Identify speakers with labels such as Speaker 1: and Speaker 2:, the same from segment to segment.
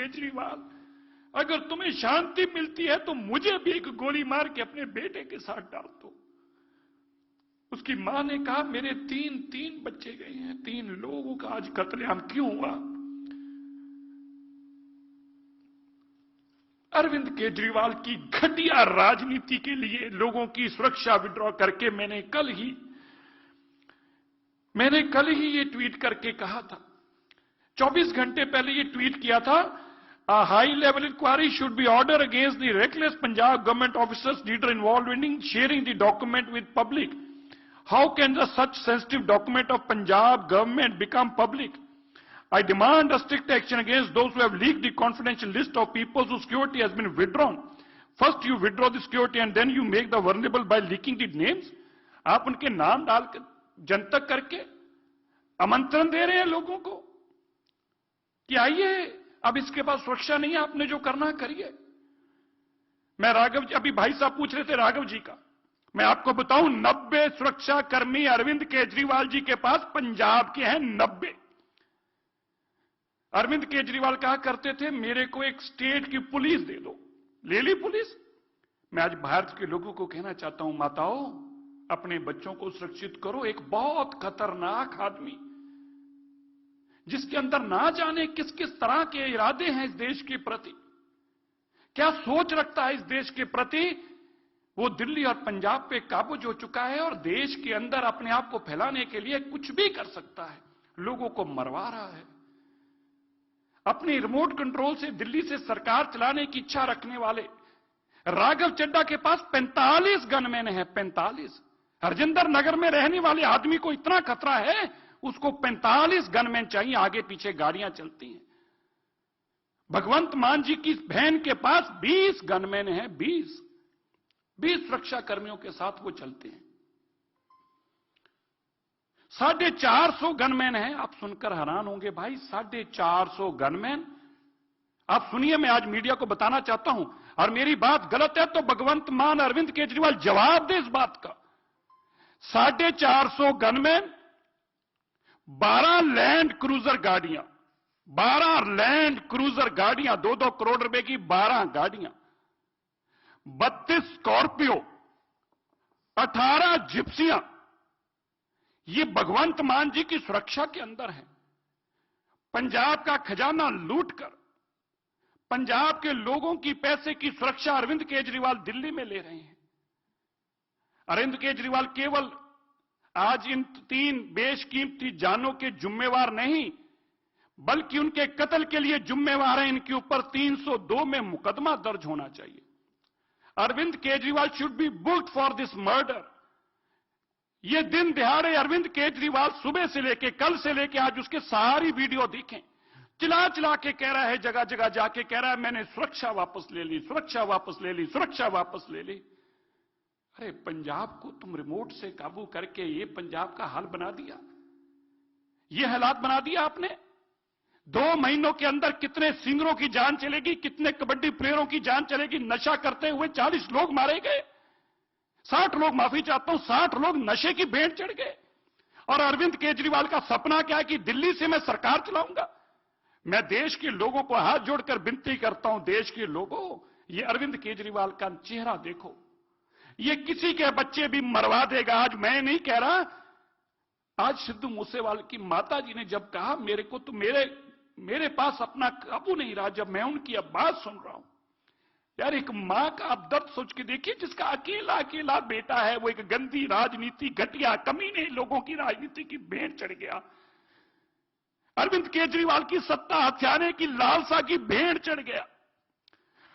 Speaker 1: केजरीवाल, अगर तुम्हें शांति मिलती है तो मुझे भी एक गोली मार के अपने बेटे के साथ डाल दो। उसकी मां ने कहा मेरे तीन बच्चे गए हैं, 3 लोगों का आज कत्लेआम क्यों हुआ? अरविंद केजरीवाल की घटिया राजनीति के लिए लोगों की सुरक्षा विड्रॉ करके मैंने कल ही ये ट्वीट करके कहा था, 24 घंटे पहले ये ट्वीट किया था, a high level inquiry should be ordered against the reckless Punjab government officers leader involved in sharing the document with public. How can such sensitive document of Punjab government become public? I demand a strict action against those who have leaked the confidential list of people whose security has been withdrawn. First you withdraw the security and then you make the vulnerable by leaking the names. आप उनके नाम डालकर जनतक करके आमंत्रण दे रहे हैं लोगों को कि आइए, अब इसके बाद सुरक्षा नहीं है, आपने जो करना है करिए। मैं राघव जी, अभी भाई साहब पूछ रहे थे राघव जी का, मैं आपको बताऊं 90 सुरक्षा कर्मी अरविंद केजरीवाल जी के पास पंजाब के हैं, 90। अरविंद केजरीवाल कहा करते थे मेरे को एक स्टेट की पुलिस दे दो, ले ली पुलिस। मैं आज भारत के लोगों को कहना चाहता हूं, माताओं अपने बच्चों को सुरक्षित करो। एक बहुत खतरनाक आदमी जिसके अंदर ना जाने किस किस तरह के इरादे हैं इस देश के प्रति, क्या सोच रखता है इस देश के प्रति, वो दिल्ली और पंजाब पे काबूज हो चुका है और देश के अंदर अपने आप को फैलाने के लिए कुछ भी कर सकता है, लोगों को मरवा रहा है। अपनी रिमोट कंट्रोल से दिल्ली से सरकार चलाने की इच्छा रखने वाले राघव चड्ढा के पास 45 गनमैन है, 45। हरजिंदर नगर में रहने वाले आदमी को इतना खतरा है, उसको 45 गनमैन चाहिए, आगे पीछे गाड़ियां चलती हैं। भगवंत मान जी की बहन के पास 20 गनमैन है, 20 सुरक्षा कर्मियों के साथ वो चलते हैं। 450 गनमैन है। आप सुनकर हैरान होंगे भाई, 450 गनमैन। आप सुनिए, मैं आज मीडिया को बताना चाहता हूं, और मेरी बात गलत है तो भगवंत मान अरविंद केजरीवाल जवाब दे इस बात का। 450 गनमैन, 12 लैंड क्रूजर गाड़ियां, 12 लैंड क्रूजर गाड़ियां, 2-2 करोड़ रुपए की 12 गाड़ियां, 32 स्कॉर्पियो, 18 जिप्सियां, ये भगवंत मान जी की सुरक्षा के अंदर है। पंजाब का खजाना लूटकर पंजाब के लोगों की पैसे की सुरक्षा अरविंद केजरीवाल दिल्ली में ले रहे हैं। अरविंद केजरीवाल केवल आज इन 3 बेशकीमती जानों के जिम्मेवार नहीं, बल्कि उनके कत्ल के लिए जिम्मेवार है। इनके ऊपर 302 में मुकदमा दर्ज होना चाहिए। Arvind Kejriwal should be booked for this murder. ये दिन दिहाड़े अरविंद केजरीवाल सुबह से लेके, कल से लेके आज उसके सारी वीडियो देखें, चिल्ला चिल्ला के कह रहा है, जगह जगह जाके कह रहा है मैंने सुरक्षा वापस ले ली, सुरक्षा वापस ले ली, सुरक्षा वापस ले ली। अरे पंजाब को तुम रिमोट से काबू करके ये पंजाब का हाल बना दिया, ये हालात बना दिया आपने। 2 महीनों के अंदर कितने सिंगरों की जान चलेगी, कितने कबड्डी प्लेयरों की जान चलेगी। नशा करते हुए 40 लोग मारे गए, 60 लोग, माफी चाहता हूं, 60 लोग नशे की भेंट चढ़ गए। और अरविंद केजरीवाल का सपना क्या है कि दिल्ली से मैं सरकार चलाऊंगा। मैं देश के लोगों को हाथ जोड़कर विनती करता हूं, देश के लोगों, ये अरविंद केजरीवाल का चेहरा देखो, ये किसी के बच्चे भी मरवा देगा। आज मैं नहीं कह रहा, आज सिद्धू मूसेवाले की माता जी ने जब कहा मेरे को तो मेरे पास अपना काबू नहीं रहा, जब मैं उनकी अब बात सुन रहा हूं, यार एक मां का आप दर्द सोच के देखिए, जिसका अकेला अकेला बेटा है, वो एक गंदी राजनीति, घटिया कमीने लोगों की राजनीति की भेंट चढ़ गया। अरविंद केजरीवाल की सत्ता हथियाने की लालसा की भेंट चढ़ गया।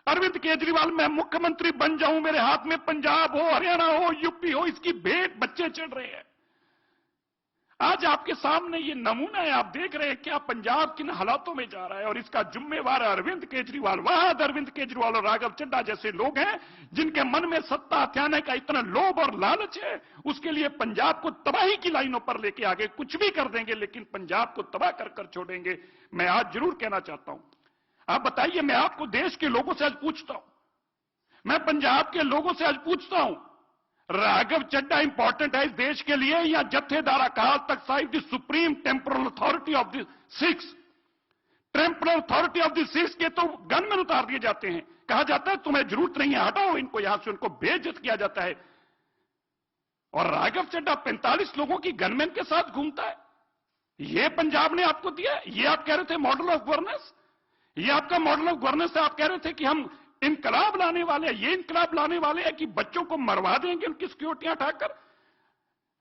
Speaker 1: अरविंद केजरीवाल मैं मुख्यमंत्री बन जाऊं, मेरे हाथ में पंजाब हो, हरियाणा हो, यूपी हो, इसकी भेंट बच्चे चढ़ रहे हैं। आज आपके सामने ये नमूना है, आप देख रहे हैं क्या पंजाब किन हालातों में जा रहा है, और इसका जिम्मेवार है अरविंद केजरीवाल। वहां अरविंद केजरीवाल और राघव चड्ढा जैसे लोग हैं जिनके मन में सत्ता हथियाने का इतना लोभ और लालच है, उसके लिए पंजाब को तबाही की लाइनों पर लेके आगे कुछ भी कर देंगे, लेकिन पंजाब को तबाह कर छोड़ेंगे। मैं आज जरूर कहना चाहता हूं, आप बताइए, मैं आपको देश के लोगों से आज पूछता हूं, मैं पंजाब के लोगों से आज पूछता हूं, राघव चड्ढा इंपॉर्टेंट है इस देश के लिए या जत्थेदार Akal Takht Sahib, the supreme temporal authority of the Sikhs? Temporal authority of the seats के तो गनमैन उतार दिए जाते हैं, कहा जाता है तुम्हें जरूरत नहीं है, हटाओ इनको यहां से, उनको बेइज्जत किया जाता है। और राघव चड्ढा 45 लोगों की गनमैन के साथ घूमता है। यह पंजाब ने आपको दिया, ये आप कह रहे थे मॉडल ऑफ गवर्नेंस, ये आपका मॉडल ऑफ गवर्नेंस है। आप कह रहे थे कि हम इनकलाब लाने वाले हैं, ये इनकलाब लाने वाले हैं कि बच्चों को मरवा देंगे उनकी सिक्योरिटियां उठाकर।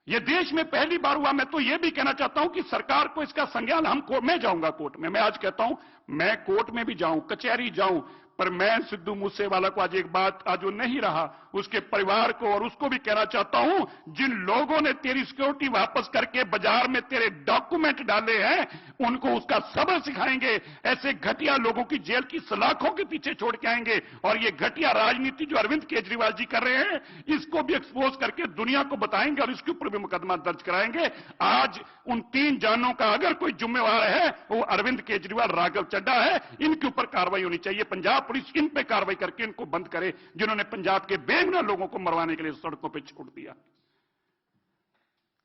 Speaker 1: यह देश में पहली बार हुआ। मैं तो यह भी कहना चाहता हूं कि सरकार को इसका संज्ञान, मैं जाऊंगा कोर्ट में, मैं आज कहता हूं मैं कोर्ट में भी जाऊं, कचहरी जाऊं, पर मैं सिद्धू मूसेवाला को आज एक बात, आज वो नहीं रहा, उसके परिवार को और उसको भी कहना चाहता हूं, जिन लोगों ने तेरी सिक्योरिटी वापस करके बाजार में तेरे डॉक्यूमेंट डाले हैं, उनको उसका सबक सिखाएंगे। ऐसे घटिया लोगों की जेल की सलाखों के पीछे छोड़ के आएंगे। और ये घटिया राजनीति जो अरविंद केजरीवाल जी कर रहे हैं, इसको भी एक्सपोज करके दुनिया को बताएंगे और इसके ऊपर भी मुकदमा दर्ज कराएंगे। आज उन 3 जानों का अगर कोई जिम्मेवार है, वो अरविंद केजरीवाल, राघव चड्ढा है। इनके ऊपर कार्रवाई होनी चाहिए। पंजाब पुलिस इन पे कार्रवाई करके इनको बंद करे, जिन्होंने पंजाब के बेगुनाह लोगों को मरवाने के लिए सड़कों पे छोड़ दिया।